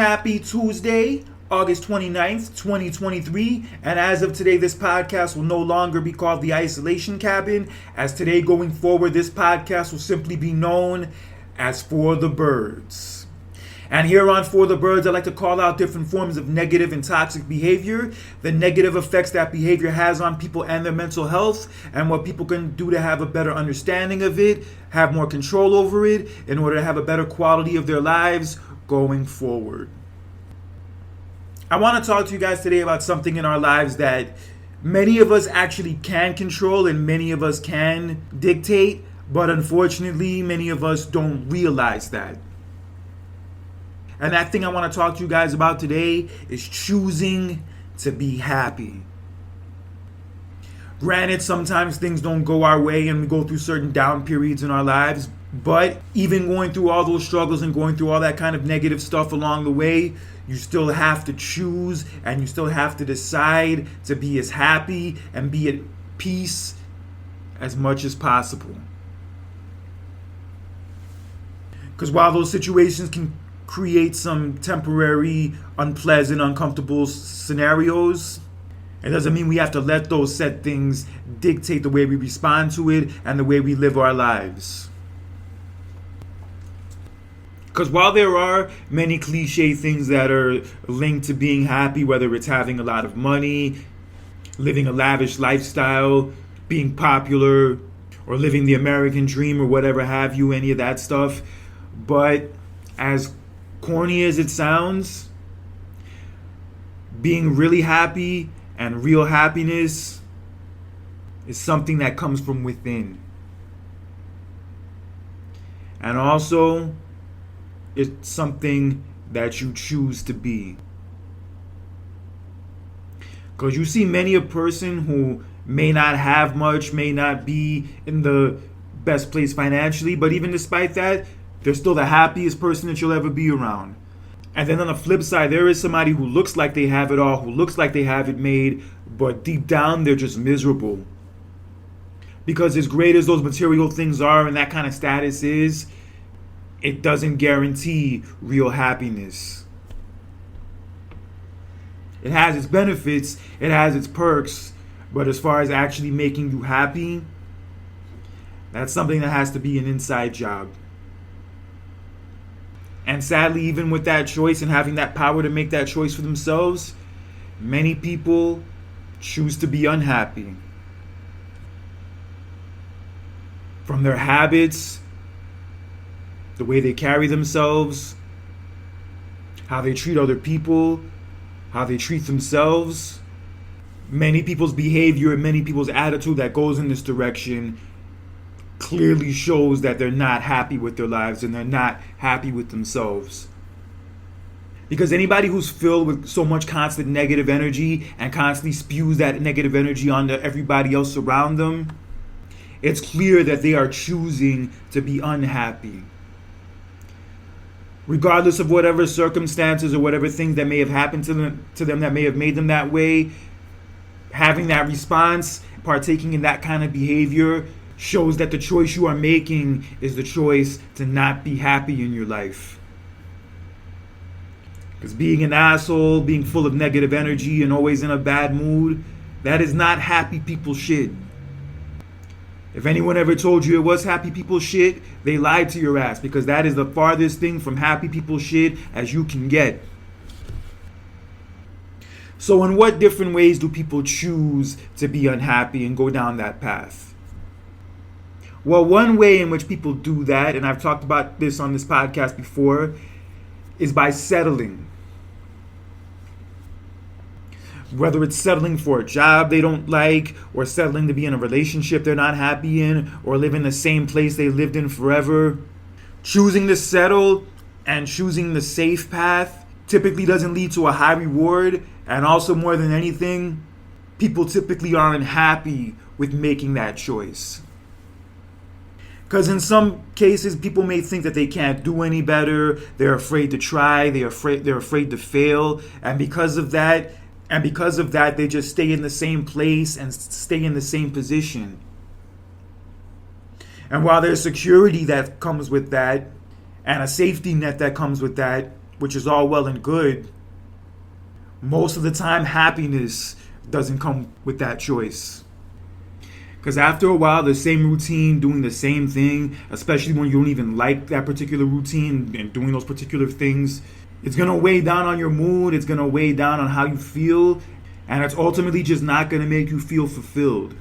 happy Tuesday, August 29th, 2023. And as of today, this podcast will no longer be called The Isolation Cabin. As today going forward, this podcast will simply be known as For the Birds. And here on For the Birds, I like to call out different forms of negative and toxic behavior, the negative effects that behavior has on people and their mental health, and what people can do to have a better understanding of it, have more control over it, in order to have a better quality of their lives going forward. I want to talk to you guys today about something in our lives that many of us actually can control and many of us can dictate, but unfortunately, many of us don't realize that. And that thing I want to talk to you guys about today is choosing to be happy. Granted, sometimes things don't go our way and we go through certain down periods in our lives, but even going through all those struggles and going through all that kind of negative stuff along the way, you still have to choose and you still have to decide to be as happy and be at peace as much as possible. Because while those situations can create some temporary, unpleasant, uncomfortable scenarios, it doesn't mean we have to let those set things dictate the way we respond to it and the way we live our lives. Because while there are many cliche things that are linked to being happy, whether it's having a lot of money, living a lavish lifestyle, being popular, or living the American dream or whatever have you, any of that stuff, but as corny as it sounds, being really happy and real happiness is something that comes from within. And also, it's something that you choose to be. Because you see many a person who may not have much, may not be in the best place financially, but even despite that, they're still the happiest person that you'll ever be around. And then on the flip side, there is somebody who looks like they have it all, who looks like they have it made, but deep down they're just miserable. Because as great as those material things are and that kind of status is, it doesn't guarantee real happiness. It has its benefits, it has its perks, but as far as actually making you happy, that's something that has to be an inside job. And sadly, even with that choice and having that power to make that choice for themselves, many people choose to be unhappy. From their habits, the way they carry themselves, how they treat other people, how they treat themselves. Many people's behavior and many people's attitude that goes in this direction clearly shows that they're not happy with their lives and they're not happy with themselves. Because anybody who's filled with so much constant negative energy and constantly spews that negative energy onto everybody else around them, it's clear that they are choosing to be unhappy. Regardless of whatever circumstances or whatever things that may have happened to them that may have made them that way, having that response, partaking in that kind of behavior, shows that the choice you are making is the choice to not be happy in your life. Because being an asshole, being full of negative energy and always in a bad mood, that is not happy people shit. If anyone ever told you it was happy people shit, they lied to your ass, because that is the farthest thing from happy people shit as you can get. So in what different ways do people choose to be unhappy and go down that path? Well, one way in which people do that, and I've talked about this on this podcast before, is by settling. Whether it's settling for a job they don't like, or settling to be in a relationship they're not happy in, or live in the same place they lived in forever. Choosing to settle and choosing the safe path typically doesn't lead to a high reward, and also more than anything, people typically aren't happy with making that choice. Because in some cases, people may think that they can't do any better. They're afraid to try. They're afraid to fail. And because of that, they just stay in the same place and stay in the same position. And while there's security that comes with that, and a safety net that comes with that, which is all well and good, most of the time happiness doesn't come with that choice. Because after a while, the same routine, doing the same thing, especially when you don't even like that particular routine and doing those particular things, it's going to weigh down on your mood. It's going to weigh down on how you feel. And it's ultimately just not going to make you feel fulfilled.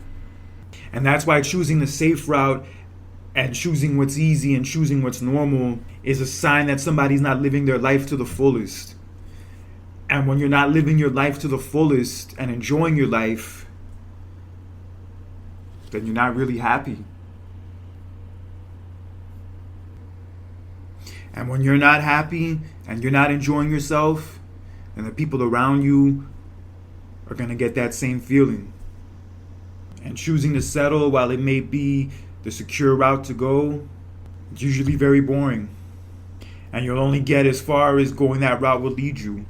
And that's why choosing the safe route and choosing what's easy and choosing what's normal is a sign that somebody's not living their life to the fullest. And when you're not living your life to the fullest and enjoying your life, then you're not really happy. And when you're not happy and you're not enjoying yourself, then the people around you are going to get that same feeling. And choosing to settle, while it may be the secure route to go, it's usually very boring. And you'll only get as far as going that route will lead you.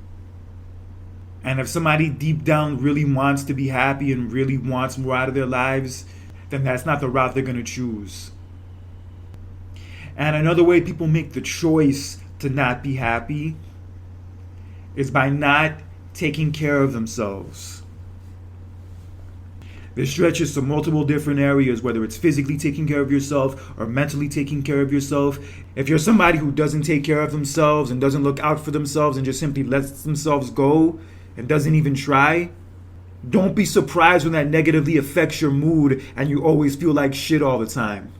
And if somebody deep down really wants to be happy and really wants more out of their lives, then that's not the route they're going to choose. And another way people make the choice to not be happy is by not taking care of themselves. This stretches to multiple different areas, whether it's physically taking care of yourself or mentally taking care of yourself. If you're somebody who doesn't take care of themselves and doesn't look out for themselves and just simply lets themselves go and doesn't even try, don't be surprised when that negatively affects your mood and you always feel like shit all the time.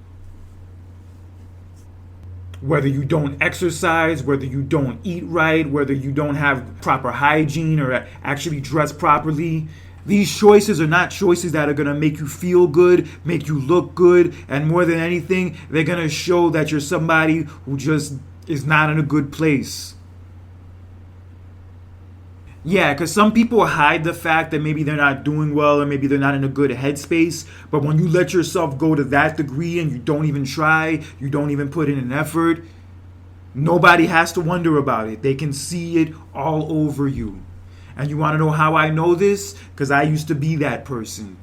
Whether you don't exercise, whether you don't eat right, whether you don't have proper hygiene or actually dress properly, these choices are not choices that are going to make you feel good, make you look good, and more than anything, they're going to show that you're somebody who just is not in a good place. Yeah, because some people hide the fact that maybe they're not doing well or maybe they're not in a good headspace. But when you let yourself go to that degree and you don't even try, you don't even put in an effort, nobody has to wonder about it. They can see it all over you. And you want to know how I know this? Because I used to be that person.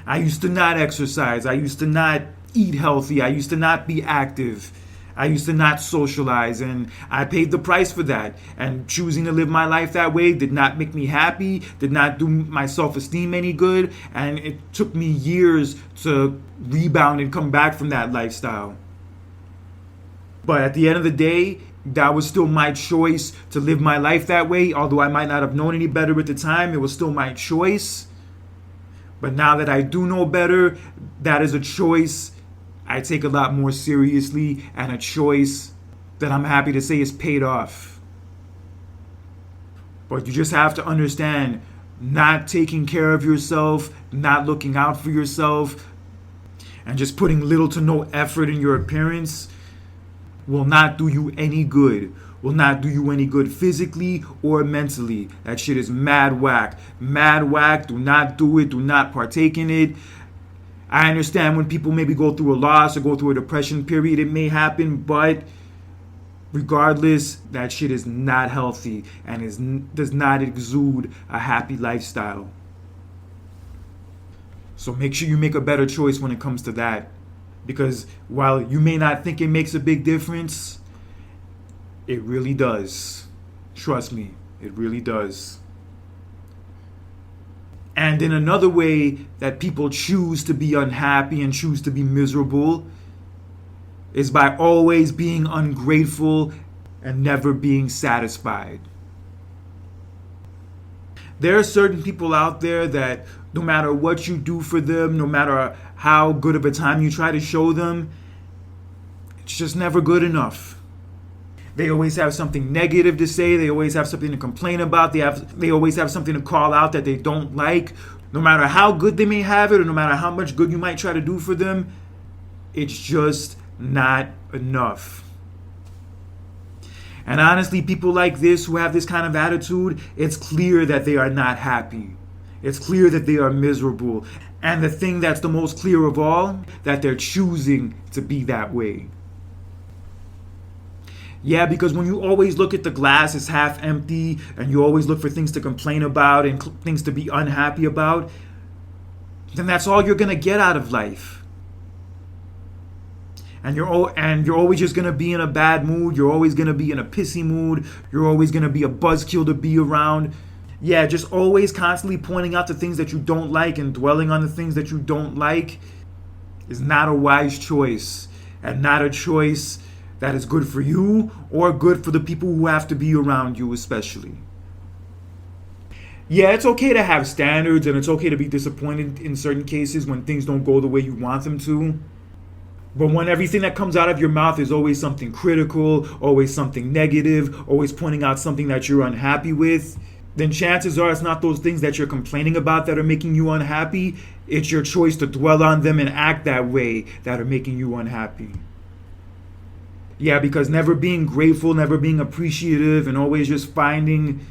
I used to not exercise. I used to not eat healthy. I used to not be active. I used to not socialize, and I paid the price for that. And choosing to live my life that way did not make me happy, did not do my self-esteem any good, and it took me years to rebound and come back from that lifestyle. But at the end of the day, that was still my choice to live my life that way. Although I might not have known any better at the time, it was still my choice. But now that I do know better, that is a choice I take a lot more seriously, and a choice that I'm happy to say is paid off. But you just have to understand, not taking care of yourself, not looking out for yourself, and just putting little to no effort in your appearance will not do you any good. Will not do you any good physically or mentally. That shit is mad whack. Mad whack. Do not do it. Do not partake in it. I understand when people maybe go through a loss or go through a depression period, it may happen, but regardless, that shit is not healthy and does not exude a happy lifestyle. So make sure you make a better choice when it comes to that. Because while you may not think it makes a big difference, it really does. Trust me, it really does. And in another way that people choose to be unhappy and choose to be miserable is by always being ungrateful and never being satisfied. There are certain people out there that no matter what you do for them, no matter how good of a time you try to show them, it's just never good enough. They always have something negative to say. They always have something to complain about. They always have something to call out that they don't like. No matter how good they may have it or no matter how much good you might try to do for them, it's just not enough. And honestly, people like this who have this kind of attitude, it's clear that they are not happy. It's clear that they are miserable. And the thing that's the most clear of all, that they're choosing to be that way. Yeah, because when you always look at the glass as half empty and you always look for things to complain about and things to be unhappy about, then that's all you're going to get out of life. And you're always just gonna be in a bad mood. You're always gonna be in a pissy mood. You're always gonna be a buzzkill to be around. Yeah, just always constantly pointing out the things that you don't like and dwelling on the things that you don't like is not a wise choice, and not a choice that is good for you or good for the people who have to be around you, especially. Yeah, it's okay to have standards, and it's okay to be disappointed in certain cases when things don't go the way you want them to. But when everything that comes out of your mouth is always something critical, always something negative, always pointing out something that you're unhappy with, then chances are it's not those things that you're complaining about that are making you unhappy. It's your choice to dwell on them and act that way that are making you unhappy. Yeah, because never being grateful, never being appreciative, and always just finding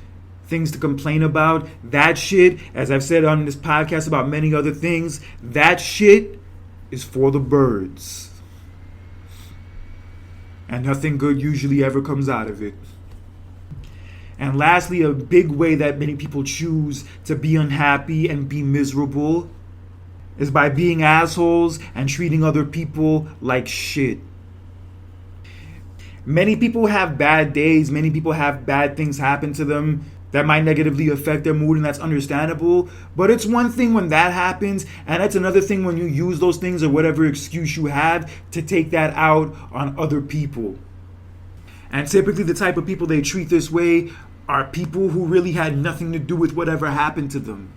things to complain about, that shit, as I've said on this podcast about many other things, that shit is for the birds. And nothing good usually ever comes out of it. And lastly, a big way that many people choose to be unhappy and be miserable is by being assholes and treating other people like shit. Many people have bad days, many people have bad things happen to them that might negatively affect their mood, and that's understandable. But it's one thing when that happens, and it's another thing when you use those things or whatever excuse you have to take that out on other people. And typically the type of people they treat this way are people who really had nothing to do with whatever happened to them.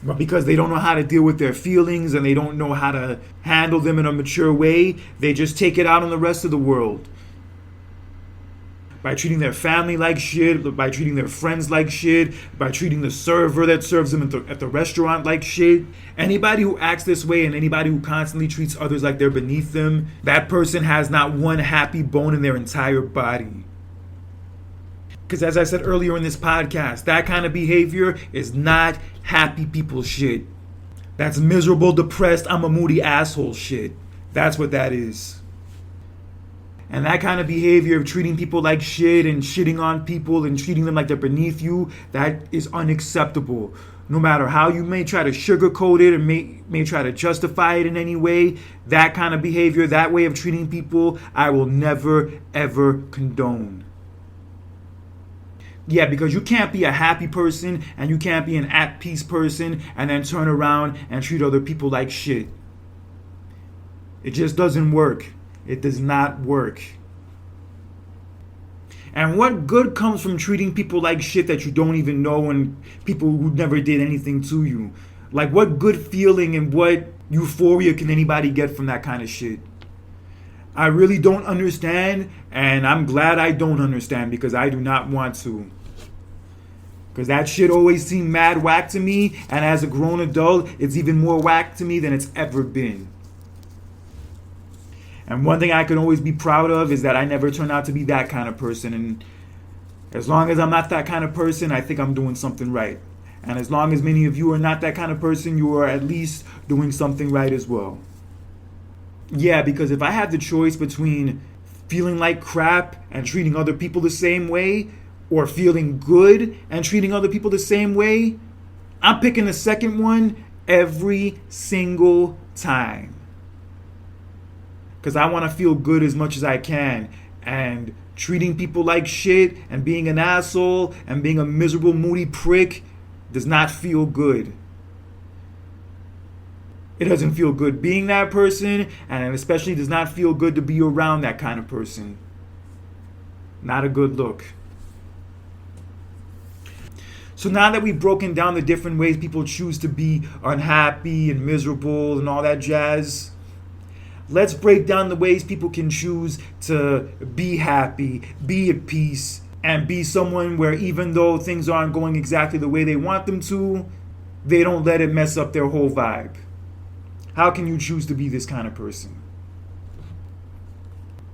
But because they don't know how to deal with their feelings and they don't know how to handle them in a mature way, they just take it out on the rest of the world. By treating their family like shit, by treating their friends like shit, by treating the server that serves them at the restaurant like shit. Anybody who acts this way and anybody who constantly treats others like they're beneath them, that person has not one happy bone in their entire body. Because as I said earlier in this podcast, that kind of behavior is not happy people shit. That's miserable, depressed, I'm a moody asshole shit. That's what that is. And that kind of behavior of treating people like shit and shitting on people and treating them like they're beneath you, that is unacceptable. No matter how you may try to sugarcoat it or may try to justify it in any way, that kind of behavior, that way of treating people, I will never, ever condone. Yeah, because you can't be a happy person and you can't be an at peace person and then turn around and treat other people like shit. It just doesn't work. It does not work. And what good comes from treating people like shit that you don't even know and people who never did anything to you? Like, what good feeling and what euphoria can anybody get from that kind of shit? I really don't understand, and I'm glad I don't understand because I do not want to. Because that shit always seemed mad whack to me, and as a grown adult, it's even more whack to me than it's ever been. And one thing I can always be proud of is that I never turned out to be that kind of person. And as long as I'm not that kind of person, I think I'm doing something right. And as long as many of you are not that kind of person, you are at least doing something right as well. Yeah, because if I had the choice between feeling like crap and treating other people the same way, or feeling good and treating other people the same way, I'm picking the second one every single time. Because I want to feel good as much as I can. And treating people like shit and being an asshole and being a miserable, moody prick does not feel good. It doesn't feel good being that person, and it especially does not feel good to be around that kind of person. Not a good look. So now that we've broken down the different ways people choose to be unhappy and miserable and all that jazz, let's break down the ways people can choose to be happy, be at peace, and be someone where even though things aren't going exactly the way they want them to, they don't let it mess up their whole vibe. How can you choose to be this kind of person?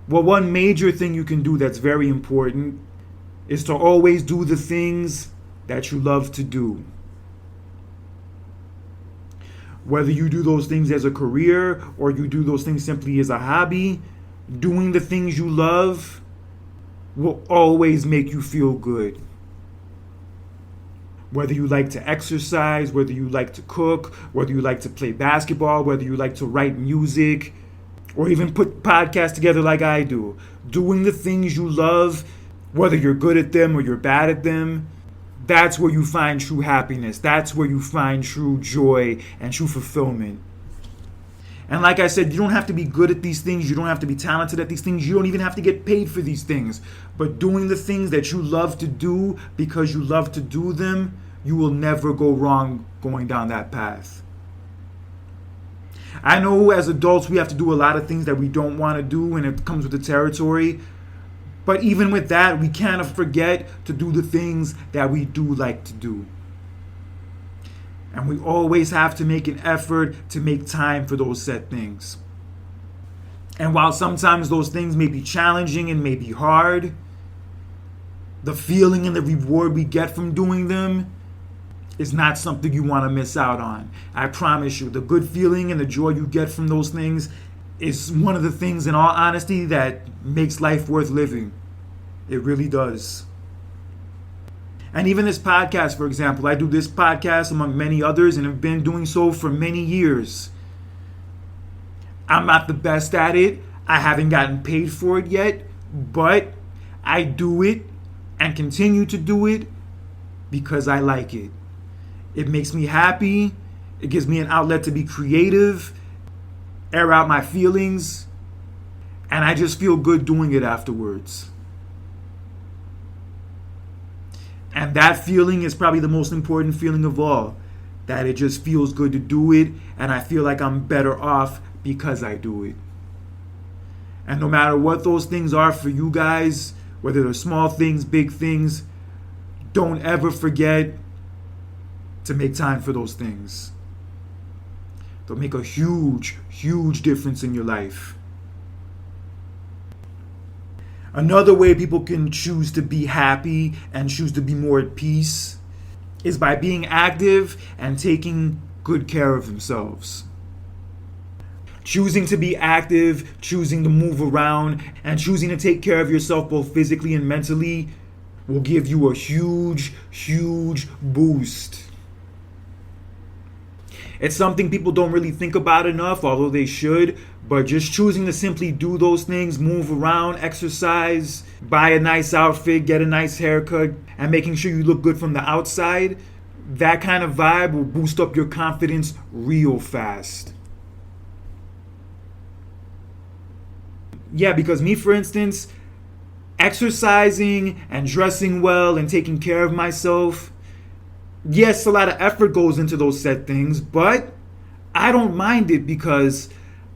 Well, one major thing you can do that's very important is to always do the things that you love to do. Whether you do those things as a career or you do those things simply as a hobby, doing the things you love will always make you feel good. Whether you like to exercise, whether you like to cook, whether you like to play basketball, whether you like to write music, or even put podcasts together like I do. Doing the things you love, whether you're good at them or you're bad at them, that's where you find true happiness. That's where you find true joy and true fulfillment. And like I said, you don't have to be good at these things. You don't have to be talented at these things. You don't even have to get paid for these things. But doing the things that you love to do because you love to do them, you will never go wrong going down that path. I know as adults we have to do a lot of things that we don't want to do, and it comes with the territory. But even with that, we can't forget to do the things that we do like to do. And we always have to make an effort to make time for those set things. And while sometimes those things may be challenging and may be hard, the feeling and the reward we get from doing them is not something you want to miss out on. I promise you, the good feeling and the joy you get from those things is one of the things, in all honesty, that makes life worth living. It really does. And even this podcast, for example, I do this podcast among many others and have been doing so for many years. I'm not the best at it. I haven't gotten paid for it yet, but I do it and continue to do it because I like it. It makes me happy. It gives me an outlet to be creative, air out my feelings, and I just feel good doing it afterwards. And that feeling is probably the most important feeling of all. That it just feels good to do it, and I feel like I'm better off because I do it. And no matter what those things are for you guys, whether they're small things, big things, don't ever forget to make time for those things. They'll make a huge, huge difference in your life. Another way people can choose to be happy and choose to be more at peace is by being active and taking good care of themselves. Choosing to be active, choosing to move around, and choosing to take care of yourself both physically and mentally will give you a huge, huge boost. It's something people don't really think about enough, although they should. But just choosing to simply do those things, move around, exercise, buy a nice outfit, get a nice haircut, and making sure you look good from the outside, that kind of vibe will boost up your confidence real fast. Yeah, because me, for instance, exercising and dressing well and taking care of myself, yes, a lot of effort goes into those set things, but I don't mind it because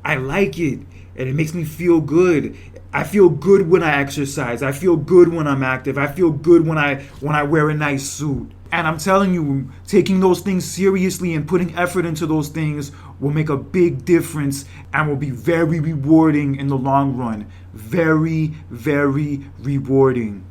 I like it and it makes me feel good. I feel good when I exercise. I feel good when I'm active. I feel good when I wear a nice suit. And I'm telling you, taking those things seriously and putting effort into those things will make a big difference and will be very rewarding in the long run. Very, very rewarding.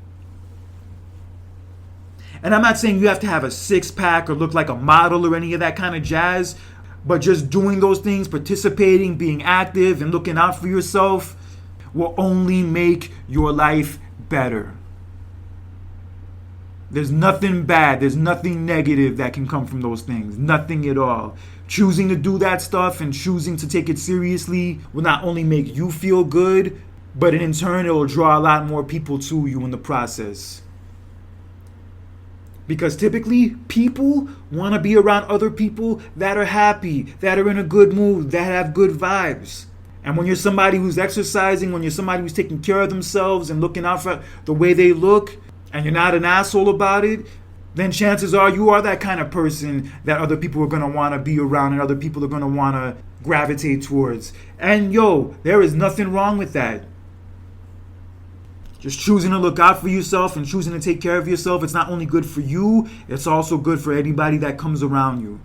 And I'm not saying you have to have a six-pack or look like a model or any of that kind of jazz, but just doing those things, participating, being active, and looking out for yourself will only make your life better. There's nothing bad, there's nothing negative that can come from those things. Nothing at all. Choosing to do that stuff and choosing to take it seriously will not only make you feel good, but in turn it will draw a lot more people to you in the process. Because typically, people want to be around other people that are happy, that are in a good mood, that have good vibes. And when you're somebody who's exercising, when you're somebody who's taking care of themselves and looking out for the way they look, and you're not an asshole about it, then chances are you are that kind of person that other people are going to want to be around and other people are going to want to gravitate towards. And yo, there is nothing wrong with that. Just choosing to look out for yourself and choosing to take care of yourself, it's not only good for you, it's also good for anybody that comes around you.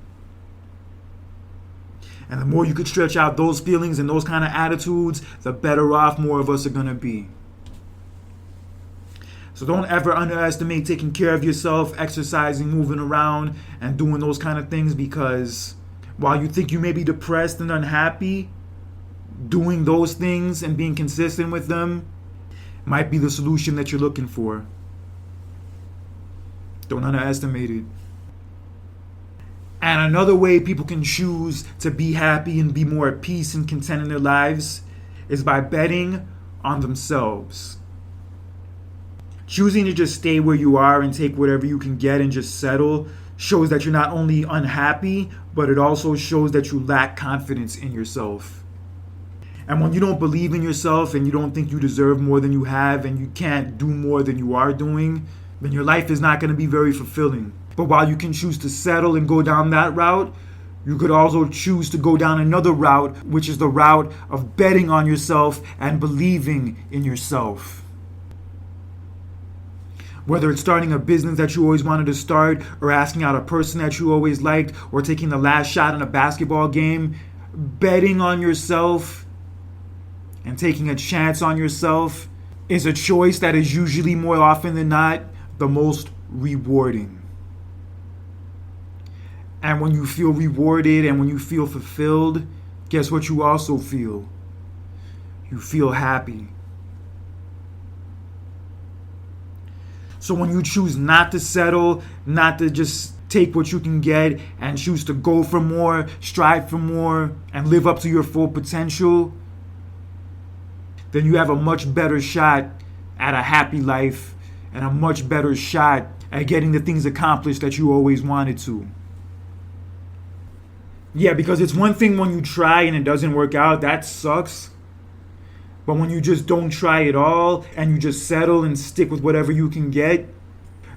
And the more you could stretch out those feelings and those kind of attitudes, the better off more of us are going to be. So don't ever underestimate taking care of yourself, exercising, moving around, and doing those kind of things, because while you think you may be depressed and unhappy, doing those things and being consistent with them might be the solution that you're looking for. Don't underestimate it. And another way people can choose to be happy and be more at peace and content in their lives is by betting on themselves. Choosing to just stay where you are and take whatever you can get and just settle shows that you're not only unhappy, but it also shows that you lack confidence in yourself. And when you don't believe in yourself and you don't think you deserve more than you have and you can't do more than you are doing, then your life is not going to be very fulfilling. But while you can choose to settle and go down that route, you could also choose to go down another route, which is the route of betting on yourself and believing in yourself. Whether it's starting a business that you always wanted to start, or asking out a person that you always liked, or taking the last shot in a basketball game, betting on yourself and taking a chance on yourself is a choice that is usually, more often than not, the most rewarding. And when you feel rewarded and when you feel fulfilled, guess what you also feel? You feel happy. So when you choose not to settle, not to just take what you can get and choose to go for more, strive for more, and live up to your full potential, then you have a much better shot at a happy life and a much better shot at getting the things accomplished that you always wanted to. Yeah, because it's one thing when you try and it doesn't work out, that sucks. But when you just don't try at all and you just settle and stick with whatever you can get,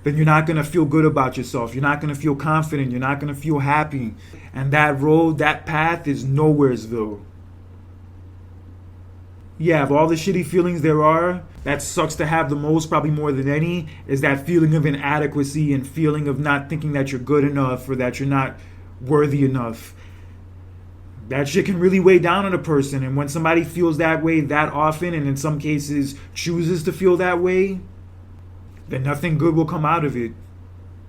then you're not going to feel good about yourself. You're not going to feel confident. You're not going to feel happy. And that road, that path is nowheresville. Yeah, of all the shitty feelings there are, that sucks to have the most, probably more than any, is that feeling of inadequacy and feeling of not thinking that you're good enough or that you're not worthy enough. That shit can really weigh down on a person. And when somebody feels that way that often, and in some cases chooses to feel that way, then nothing good will come out of it.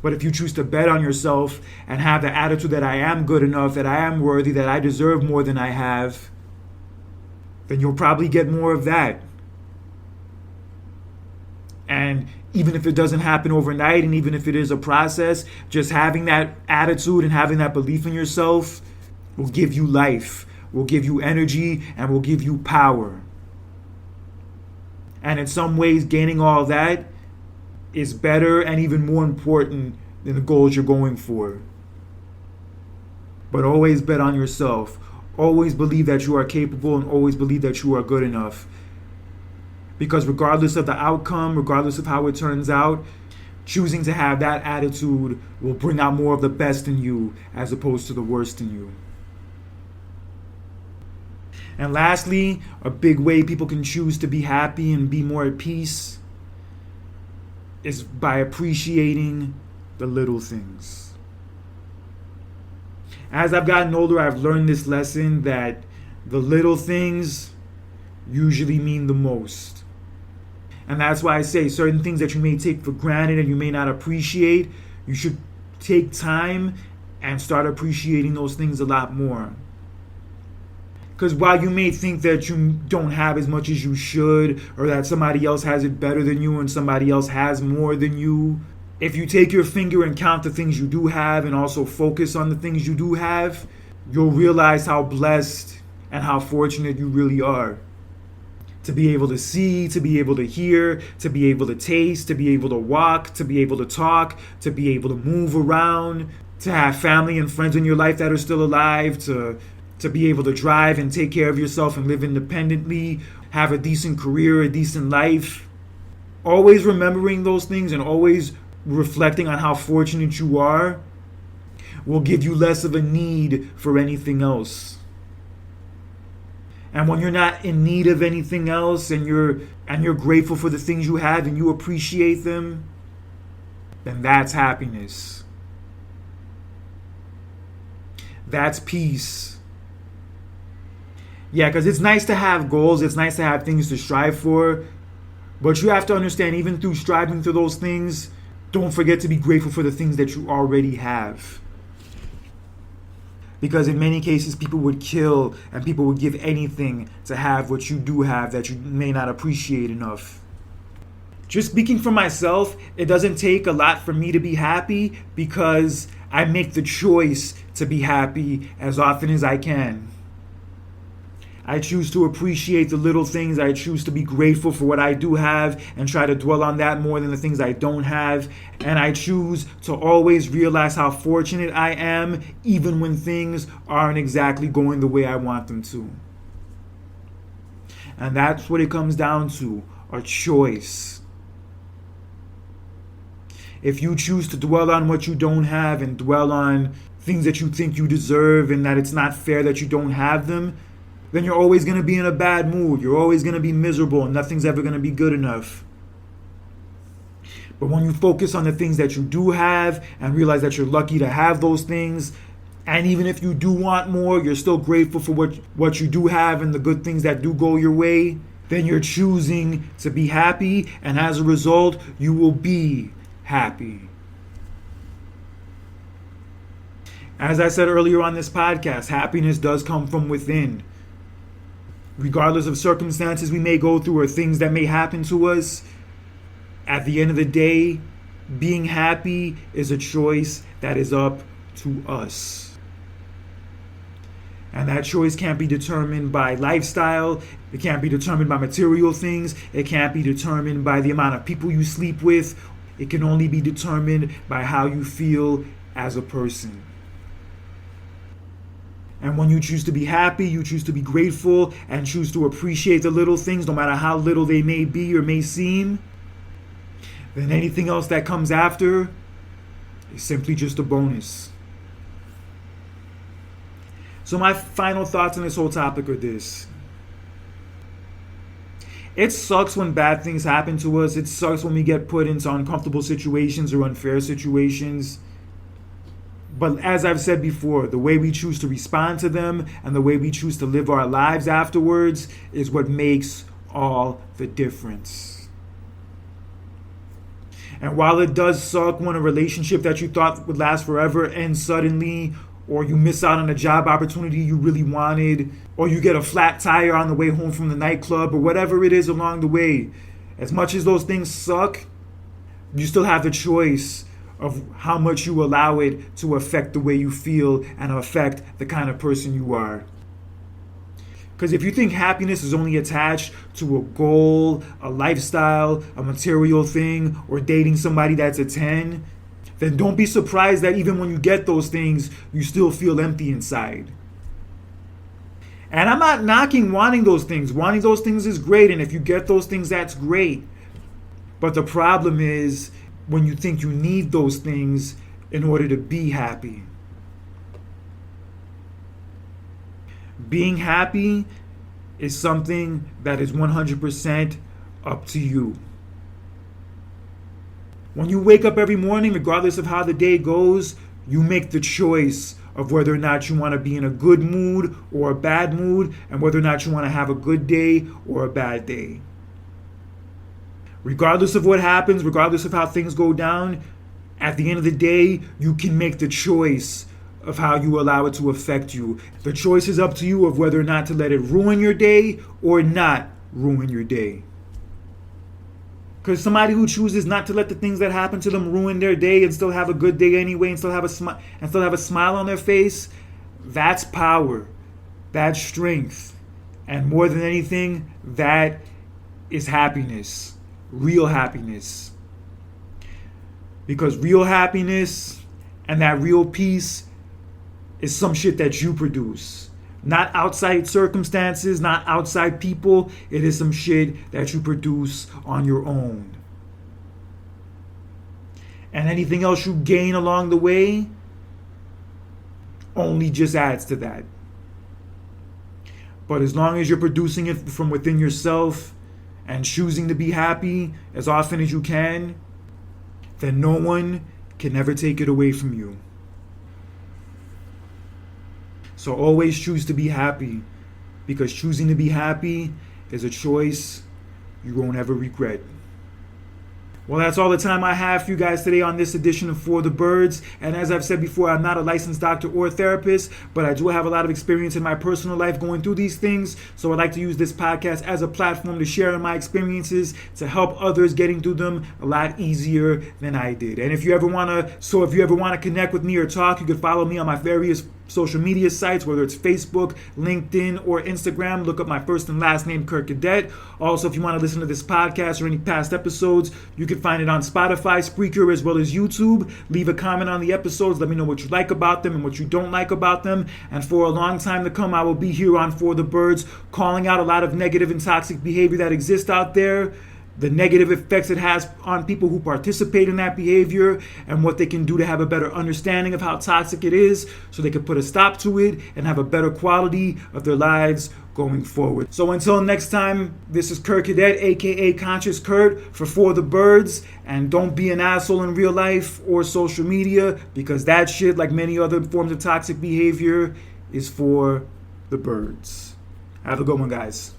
But if you choose to bet on yourself and have the attitude that I am good enough, that I am worthy, that I deserve more than I have, then you'll probably get more of that. And even if it doesn't happen overnight, and even if it is a process, just having that attitude and having that belief in yourself will give you life, will give you energy, and will give you power. And in some ways, gaining all that is better and even more important than the goals you're going for. But always bet on yourself. Always believe that you are capable and always believe that you are good enough. Because regardless of the outcome, regardless of how it turns out, choosing to have that attitude will bring out more of the best in you as opposed to the worst in you. And lastly, a big way people can choose to be happy and be more at peace is by appreciating the little things. As I've gotten older, I've learned this lesson that the little things usually mean the most. And that's why I say certain things that you may take for granted and you may not appreciate, you should take time and start appreciating those things a lot more. Because while you may think that you don't have as much as you should, or that somebody else has it better than you and somebody else has more than you, if you take your finger and count the things you do have and also focus on the things you do have, you'll realize how blessed and how fortunate you really are. To be able to see, to be able to hear, to be able to taste, to be able to walk, to be able to talk, to be able to move around, to have family and friends in your life that are still alive, to be able to drive and take care of yourself and live independently, have a decent career, a decent life. Always remembering those things and always reflecting on how fortunate you are will give you less of a need for anything else. And when you're not in need of anything else and you're grateful for the things you have and you appreciate them, then that's happiness. That's peace. Yeah, because it's nice to have goals, it's nice to have things to strive for, but you have to understand, even through striving for those things, don't forget to be grateful for the things that you already have. Because in many cases, people would kill and people would give anything to have what you do have that you may not appreciate enough. Just speaking for myself, it doesn't take a lot for me to be happy because I make the choice to be happy as often as I can. I choose to appreciate the little things. I choose to be grateful for what I do have and try to dwell on that more than the things I don't have. And I choose to always realize how fortunate I am, even when things aren't exactly going the way I want them to. And that's what it comes down to, a choice. If you choose to dwell on what you don't have and dwell on things that you think you deserve and that it's not fair that you don't have them, then you're always going to be in a bad mood. You're always going to be miserable and nothing's ever going to be good enough. But when you focus on the things that you do have and realize that you're lucky to have those things, and even if you do want more, you're still grateful for what you do have and the good things that do go your way, then you're choosing to be happy, and as a result, you will be happy. As I said earlier on this podcast, happiness does come from within. Regardless of circumstances we may go through or things that may happen to us, at the end of the day, being happy is a choice that is up to us. And that choice can't be determined by lifestyle. It can't be determined by material things. It can't be determined by the amount of people you sleep with. It can only be determined by how you feel as a person. And when you choose to be happy, you choose to be grateful and choose to appreciate the little things, no matter how little they may be or may seem, then anything else that comes after is simply just a bonus. So my final thoughts on this whole topic are this. It sucks when bad things happen to us. It sucks when we get put into uncomfortable situations or unfair situations. But as I've said before, the way we choose to respond to them and the way we choose to live our lives afterwards is what makes all the difference. And while it does suck when a relationship that you thought would last forever ends suddenly, or you miss out on a job opportunity you really wanted, or you get a flat tire on the way home from the nightclub, or whatever it is along the way, as much as those things suck, you still have the choice of how much you allow it to affect the way you feel and affect the kind of person you are. Because if you think happiness is only attached to a goal, a lifestyle, a material thing, or dating somebody that's a 10, then don't be surprised that even when you get those things, you still feel empty inside. And I'm not knocking wanting those things. Wanting those things is great, and if you get those things, that's great. But the problem is when you think you need those things in order to be happy. Being happy is something that is 100% up to you. When you wake up every morning, regardless of how the day goes, you make the choice of whether or not you want to be in a good mood or a bad mood, and whether or not you want to have a good day or a bad day. Regardless of what happens, regardless of how things go down, at the end of the day, you can make the choice of how you allow it to affect you. The choice is up to you of whether or not to let it ruin your day or not ruin your day. Because somebody who chooses not to let the things that happen to them ruin their day and still have a good day anyway and still have a smile on their face, that's power. That's strength. And more than anything, that is happiness. Real happiness. Because real happiness and that real peace is some shit that you produce. Not outside circumstances, not outside people. It is some shit that you produce on your own. And anything else you gain along the way only just adds to that. But as long as you're producing it from within yourself and choosing to be happy as often as you can, then no one can ever take it away from you. So always choose to be happy, because choosing to be happy is a choice you won't ever regret. Well, that's all the time I have for you guys today on this edition of For the Birds. And as I've said before, I'm not a licensed doctor or therapist, but I do have a lot of experience in my personal life going through these things. So I'd like to use this podcast as a platform to share my experiences to help others getting through them a lot easier than I did. And if you ever want to connect with me or talk, you can follow me on my various social media sites, whether it's Facebook, LinkedIn, or Instagram. Look up my first and last name, Kurt Cadet. Also, if you want to listen to this podcast or any past episodes, you can find it on Spotify, Spreaker, as well as YouTube. Leave a comment on the episodes. Let me know what you like about them and what you don't like about them. And for a long time to come, I will be here on For the Birds, calling out a lot of negative and toxic behavior that exists out there, the negative effects it has on people who participate in that behavior, and what they can do to have a better understanding of how toxic it is so they can put a stop to it and have a better quality of their lives going forward. So until next time, this is Kurt Cadet, aka Conscious Kurt, for the Birds. And don't be an asshole in real life or social media, because that shit, like many other forms of toxic behavior, is for the birds. Have a good one, guys.